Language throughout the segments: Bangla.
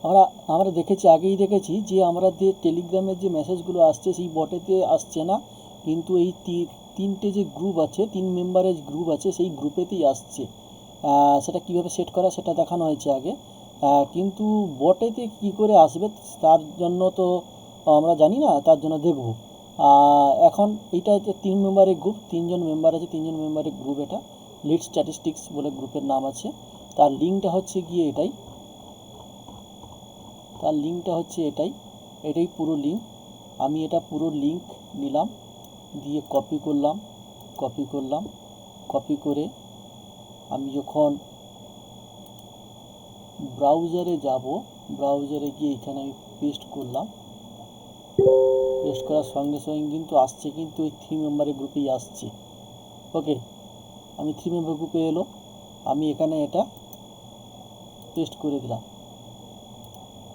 আমরা আমরা দেখেছি, আগেই দেখেছি যে আমাদের টেলিগ্রামের যে মেসেজগুলো আসছে সেই বটেতে আসছে না, কিন্তু এই তিনটে যে গ্রুপ আছে, 3 মেম্বারের গ্রুপ আছে, সেই গ্রুপেতেই আসছে। সেটা কিভাবে সেট করা সেটা দেখানো হয়েছে আগে। কিন্তু বটেতে কি করে আসবে তার জন্য তো আমরা জানি না, তার জন্য দেখব। এখন এইটা হচ্ছে 3 মেম্বারের গ্রুপ, 3জন মেম্বার আছে, 3জন মেম্বারের গ্রুপ। এটা লিড স্ট্যাটিস্টিক্স বলে গ্রুপের নাম আছে। তার লিঙ্কটা হচ্ছে গিয়ে এটাই, তার লিঙ্কটা হচ্ছে এটাই, এটাই পুরো লিঙ্ক। আমি এটা পুরো লিঙ্ক নিলাম, দিয়ে কপি করলাম, কপি করলাম, কপি করে আমি যখন ব্রাউজারে যাব, ব্রাউজারে গিয়ে এখানে আমি পেস্ট করলাম। পেস্ট করার সঙ্গে সঙ্গে কিন্তু আসছে, কিন্তু ওই 3 মেম্বারের গ্রুপেই আসছে। ওকে, আমি 3 মেম্বার গ্রুপে এলো, আমি এখানে এটা পেস্ট করে দিলাম,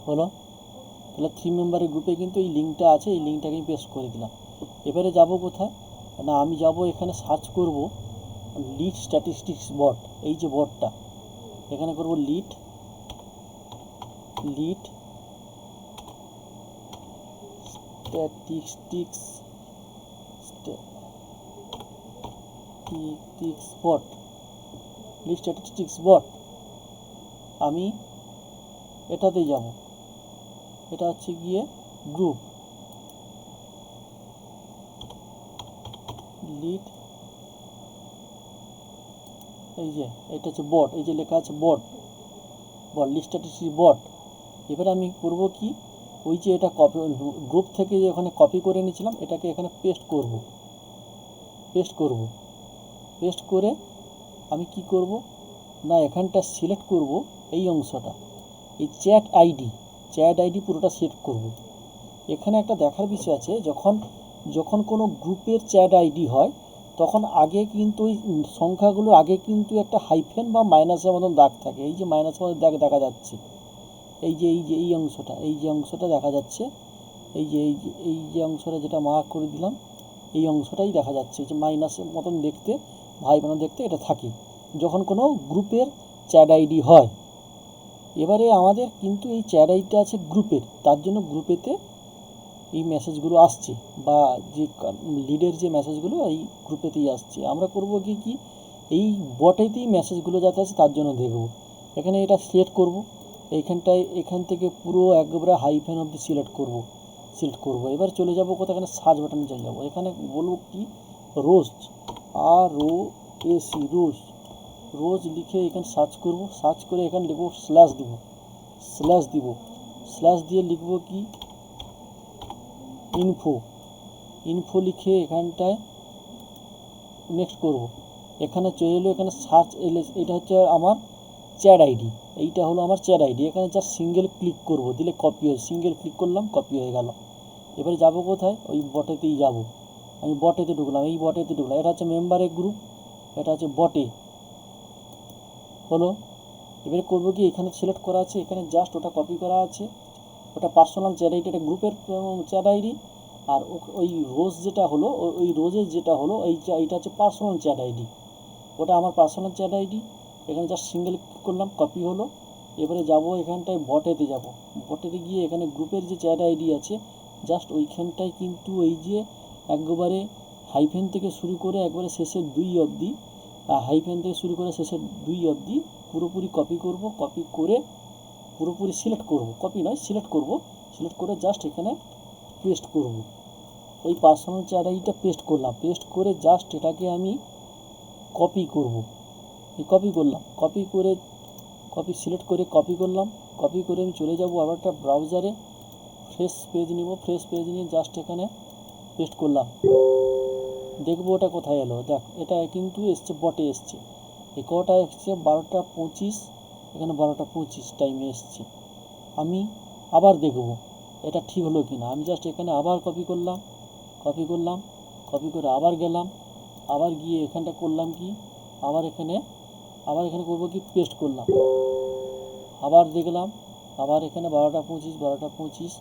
হলো। তাহলে 3 মেম্বারের গ্রুপে কিন্তু এই লিঙ্কটা আছে, এই লিঙ্কটাকে আমি পেস্ট করে দিলাম। এবারে যাব কোথায় না, আমি যাব এখানে সার্চ করব লিড স্ট্যাটিস্টিক্স বট, এই যে বটটা, এখানে করব লিড লিড স্ট্যাটিস্টিক্স স্ট্যাটিস্টিক্স বট, লিড স্ট্যাটিস্টিক্স বট। আমি এটাতে যাব, এটা হচ্ছে গিয়ে গ্রুপ লিড, এই যে এটা হচ্ছে বট, এই যে লেখা আছে বট, বট লিড স্ট্যাটিস্টিক্স বট। এবারে আমি করব কি, ওই যে এটা কপি, গ্রুপ থেকে যে ওখানে কপি করে নিয়েছিলাম, এটাকে এখানে পেস্ট করব, পেস্ট করব। পেস্ট করে আমি কি করব না, এখানটা সিলেক্ট করব এই অংশটা, এই চ্যাট আইডি পুরোটা সিলেক্ট করব। এখানে একটা দেখার বিষয় আছে, যখন যখন কোনো গ্রুপের চ্যাট আইডি হয়, তখন আগে কিন্তু ওই সংখ্যাগুলোর আগে কিন্তু একটা হাইফেন বা মাইনাসের মতন দাগ থাকে। এই যে মাইনাসের মতন দাগ দেখা যাচ্ছে, এই অংশটা, এই যে অংশটা দেখা যাচ্ছে, এই যে অংশটা যেটা মার্ক করে দিলাম, এই অংশটাই দেখা যাচ্ছে, যে মাইনাসের মতন দেখতে, ভাই বোনের দেখতে এটা থাকে যখন কোনো গ্রুপের চ্যাট আইডি হয়। এবারে আমাদের কিন্তু এই চ্যাট আইডিটা আছে গ্রুপের, তার জন্য গ্রুপেতে এই মেসেজগুলো আসছে, বা যে লিডের যে মেসেজগুলো এই গ্রুপেতেই আসছে। আমরা করব কি কি, এই বটেতেই মেসেজগুলো যাতে আছে তার জন্য দেখব। এখানে এটা সিলেক্ট করব, এইখানটায় এখান থেকে পুরো একবারে হাইফেন অবধি সিলেক্ট করব। এবার চলে যাব কোথায়, এখানে সার্চ বাটনে চলে যাব, এখানে বলবো কি রোজ, ROAC রোজ, রোজ লিখে এখানে সার্চ করব। সার্চ করে এখানে লিখব স্ল্যাশ দিব, স্ল্যাশ দিব, স্ল্যাশ দিয়ে লিখব কি ইনফো, ইনফো লিখে এখানটায় নেক্সট করব। এখানে চলে এলো, এখানে সার্চ এলে, এটা হচ্ছে আমার চ্যাট আইডি, এইটা হলো আমার চ্যাট আইডি। এখানে জাস্ট সিঙ্গেল ক্লিক করব, দিলে কপি হয়ে, সিঙ্গেল ক্লিক করলাম, কপি হয়ে গেল। এবারে যাব কোথায়, ওই বটেতেই যাব। আমি বটেতে ঢুকলাম, এই বটেতে ঢুকলাম, এটা হচ্ছে মেম্বারের গ্রুপ, এটা হচ্ছে বটে, হলো। এবারে করবো কি, এখানে সিলেক্ট করা আছে, এখানে জাস্ট ওটা কপি করা আছে, ওটা পার্সোনাল চ্যাট আইডি, এটা গ্রুপের চ্যাট আইডি। আর ওই রোজ যেটা হলো, ওই রোজের যেটা হলো, এইটা হচ্ছে পার্সোনাল চ্যাট আইডি, ওটা আমার পার্সোনাল চ্যাট আইডি। এখানে জাস্ট সিঙ্গেল ক্লিক করলাম, কপি হলো। এবারে যাব এখানটায় বটেতে যাব, বটেতে গিয়ে এখানে গ্রুপের যে চ্যাট আইডি আছে, জাস্ট ওইখানটায় কিন্তু এই যে একবারে হাইফেন থেকে শুরু করে একবারে শেষের 2 অবধি, হাইফেন থেকে শুরু করে শেষের 2 অবধি পুরোপুরি কপি করব। কপি করে পুরোপুরি সিলেক্ট করব, কপি নয় সিলেক্ট করব, সিলেক্ট করে জাস্ট এখানে পেস্ট করব। ওই পার্সোনাল চ্যাট আইডিটা পেস্ট করলাম, পেস্ট করে জাস্ট এটাকে আমি কপি করব। এই কপি করলাম, কপি করে কপি সিলেক্ট করে কপি করলাম, কপি করে আমি চলে যাব আবার একটা ব্রাউজারে, ফ্রেশ পেজ নিব, ফ্রেশ পেজ নিয়ে জাস্ট এখানে পেস্ট করলাম। দেখবো ওটা কোথায় এলো, দেখ এটা কিন্তু এসছে, বটে এসছে। এই কটা এসছে 12টা 25, এখানে 12টা 25 টাইমে এসছে। আমি আবার দেখব এটা ঠিক হলো কি না। আমি জাস্ট এখানে আবার কপি করলাম, কপি করলাম, কপি করে আবার গেলাম, আবার গিয়ে এখানটা করলাম কি, আবার এখানে করবো কি পেস্ট করলাম, আবার দেখলাম, আবার এখানে 12টা 25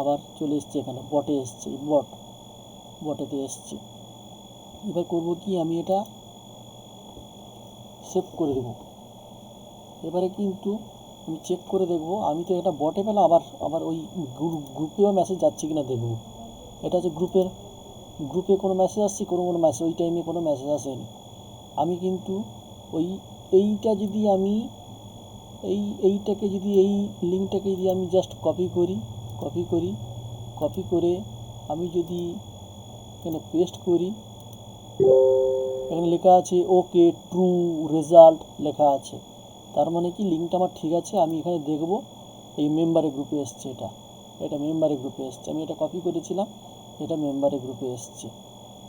আবার চলে এসছে, এখানে বটে এসছে, বটেতে এসছে। এবার করব কি, আমি এটা সেভ করে দেব। এবারে কিন্তু আমি চেক করে দেখব। আমি তো এটা বটে পেলে আবার আবার ওই গ্রুপেও মেসেজ যাচ্ছে কিনা দেখব। এটা হচ্ছে গ্রুপে কোনো মেসেজ আসছে, কোনো মেসেজ ওই টাইমে কোনো মেসেজ আসেনি। আমি কিন্তু ওই এইটা যদি আমি এইটাকে যদি এই লিঙ্কটাকে যদি আমি জাস্ট কপি করে আমি যদি এখানে পেস্ট করি, এখানে লেখা আছে ওকে ট্রু রেজাল্ট লেখা আছে। তার মানে কি লিঙ্কটা আমার ঠিক আছে। আমি এখানে দেখব এই মেম্বারের গ্রুপে এসছে, এটা মেম্বারের গ্রুপে এসছে। আমি এটা কপি করেছিলাম, এটা মেম্বারের গ্রুপে এসছে।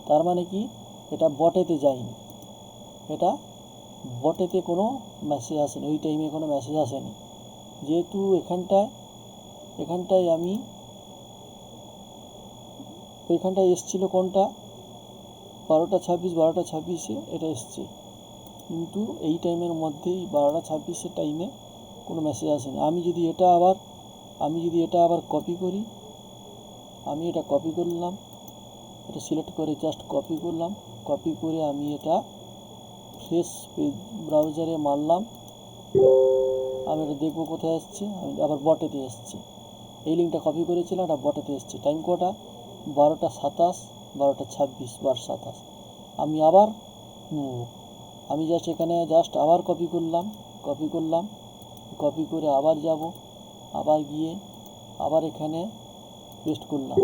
তার মানে কি এটা বটেতে যায়নি, এটা বটেতে কোনো মেসেজ আসেনি, ওই টাইমে কোনো মেসেজ আসেনি। যেহেতু এখানটায় আমি এখানটায় এসছিল কোনটা 12:26 এটা এসছে, কিন্তু এই টাইমের মধ্যেই 12:26 টাইমে কোনো মেসেজ আসেনি। আমি যদি এটা আবার কপি করি, আমি এটা কপি করলাম, এটা সিলেক্ট করে জাস্ট কপি করলাম, কপি করে আমি এটা ফ্রেশ ব্রাউজারে মারলাম। আমি এটা দেখবো কোথায় আসছে। আমি আবার বটেতে এসছে, এই লিঙ্কটা কপি করেছিলাম, এটা বটেতে এসছে। টাইম কটা 12:27, 12:26, 12:27। আমি আবার আমি জাস্ট এখানে আবার কপি করলাম, কপি করে আবার যাব, আবার গিয়ে আবার এখানে পেস্ট করলাম।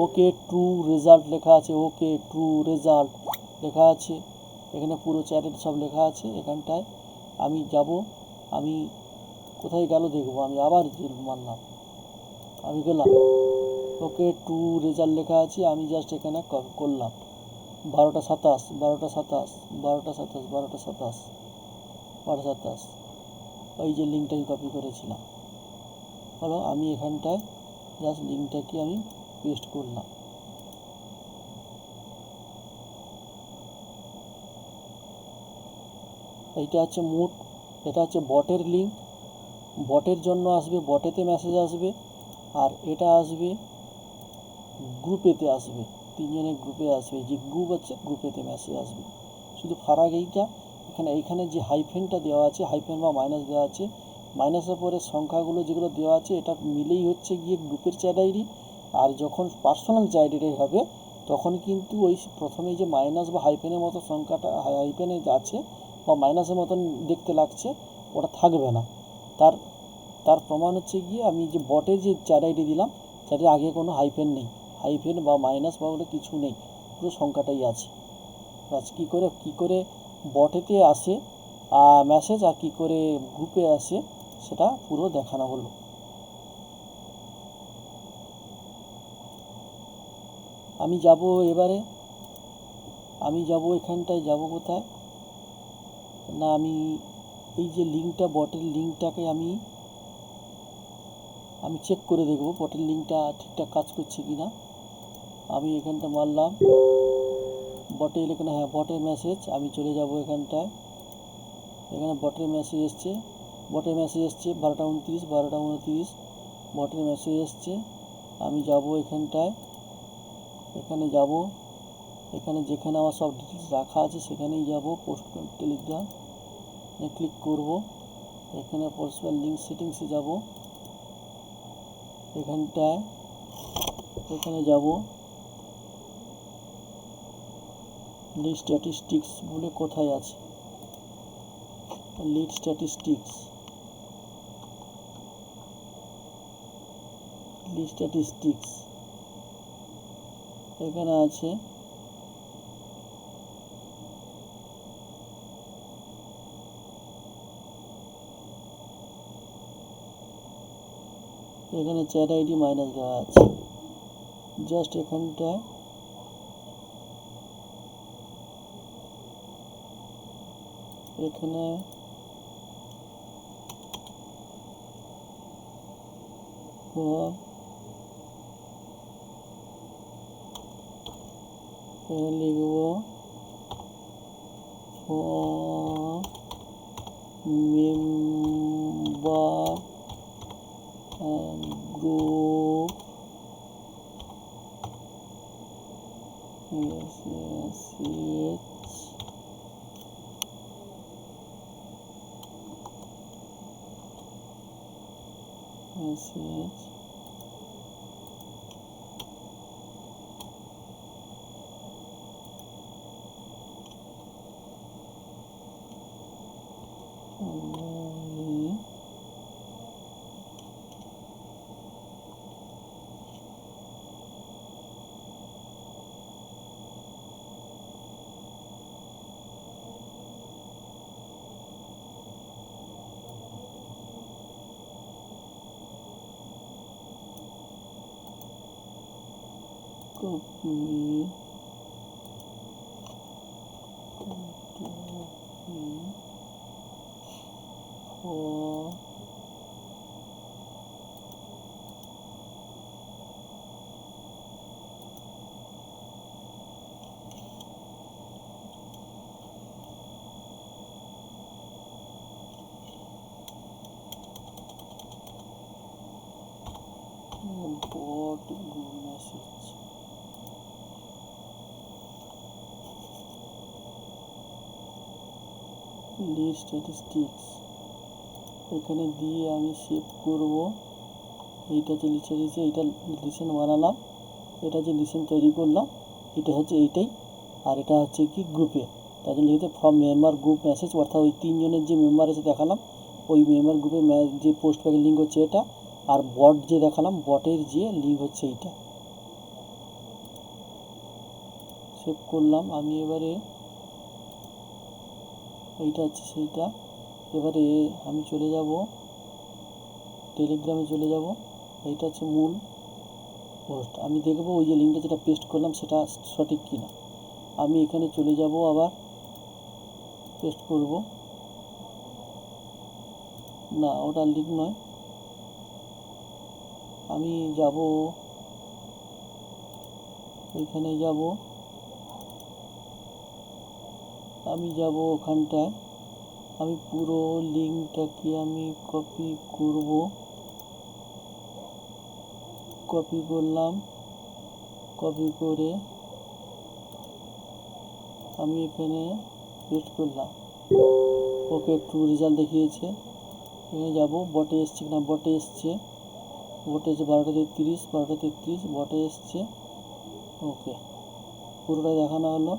ওকে ট্রু রেজাল্ট লেখা আছে, ওকে ট্রু রেজাল্ট লেখা আছে। এখানে পুরো চ্যাটের সব লেখা আছে। এখানটায় আমি যাব, আমি কোথায় গেল দেখবো। আমি আবার মারলাম, আমি গেলাম, ওকে ট্রু রেজাল্ট লেখা আছে। আমি জাস্ট এখানে করলাম 12:27, 12:27, 12:27, 12:27, 12:27, ওই যে লিঙ্কটা আমি কপি করেছিলাম হলো। আমি এখানটায় জাস্ট লিঙ্কটাকে আমি পেস্ট করলাম। এইটা হচ্ছে এটা হচ্ছে বটের লিঙ্ক, বটের জন্য আসবে, বটেতে মেসেজ আসবে। আর এটা আসবে গ্রুপেতে আসবে, তিনজনের গ্রুপে আসবে। যে গ্রুপ আছে গ্রুপেতে মেসেজ আসবে। শুধু ফারাক এইটা, এইখানে যে হাইফেনটা দেওয়া আছে, হাইফেন বা মাইনাস দেওয়া আছে, মাইনাসের পরে সংখ্যাগুলো যেগুলো দেওয়া আছে এটা মিলেই হচ্ছে গিয়ে গ্রুপের চ্যাট আইডি। আর যখন পার্সোনাল চ্যাট আইডি হবে তখন কিন্তু ওই প্রথমে যে মাইনাস বা হাইফেনের মতো সংখ্যাটা হাইফেনে আছে বা মাইনাসের মতন দেখতে লাগছে ওটা থাকবে না। তার প্রমাণ হচ্ছে গিয়ে আমি যে বটের যে চ্যাট আইডি দিলাম, চ্যাটের আগে কোনো হাইফেন নেই, হাইফেন বা মাইনাস বা ওগুলো কিছু নেই, পুরো সংখ্যাটাই আছে। বাস কী করে বটেতে আসে মেসেজ আর কী করে গ্রুপে আসে সেটা পুরো দেখানো হলো। আমি যাব এখানটায় যাব কোথায় না, আমি এই যে লিঙ্কটা বটের লিঙ্কটাকে আমি চেক করে দেখব বটের লিঙ্কটা ঠিকঠাক কাজ করছে কি না। আমি এখানটা মারলাম বটে এখানে, হ্যাঁ বটের মেসেজ। আমি চলে যাব এখানটায়, এখানে বটের মেসেজ এসছে 12:29, 12:29 বটের মেসেজ এসছে। আমি যাব এখানটায়, এখানে যাব, এখানে যেখানে আমার সব ডিটেলস রাখা আছে সেখানেই যাব। পোস্ট টেলিগ্রাম ক্লিক করব, এখানে পার্সোনাল লিঙ্ক সেটিংসে যাব, এখানে যাব লিড স্ট্যাটিস্টিক্স বলে কোথায় আছে, লিড স্ট্যাটিস্টিক্স এখানে আছে। এখানে চ্যাট আইডি মাইনাস দেওয়া আছে, জাস্ট এখানটায় এখানে লিখব member group message copy for bot group message. List statistics এখানে দিয়ে আমি সেভ করব। এইটা যে লিখে দিয়েছে এইটা লিসেন বানালাম, এটা যে লিসেন তৈরি করলাম এটা হচ্ছে এইটাই, আর এটা হচ্ছে কি গ্রুপে, তার জন্য লিখেছে ফ্রম মেম্বার গ্রুপ মেসেজ, অর্থাৎ ওই তিনজনের যে মেম্বার আছে দেখালাম ওই মেম্বার গ্রুপে যে পোস্ট প্যাকের লিঙ্ক হচ্ছে এটা, আর বট যে দেখালাম বটের যে লিঙ্ক হচ্ছে এইটা। সেভ করলাম আমি। এবারে এইটা হচ্ছে সেইটা। এবারে আমি চলে যাব টেলিগ্রামে চলে যাব, এইটা হচ্ছে মূল পোস্ট। আমি দেখব ওই যে লিঙ্কটা যেটা পেস্ট করলাম সেটা সঠিক কিনা। আমি এখানে চলে যাব, আবার পেস্ট করব, না ওটা লিঙ্ক নয়। আমি যাব ওইখানে যাব, আমি যাব ওখানটায়, আমি পুরো লিঙ্কটাকে আমি কপি করব, কপি করলাম, কপি করে আমি এখানে পেস্ট করলাম। ওকে একটু রেজাল্ট দেখিয়েছে, এখানে যাব বটে এসছে কিনা, বটে এসছে, বটে এসছে 12:33 বটে এসছে। ওকে পুরোটা দেখানো হলো।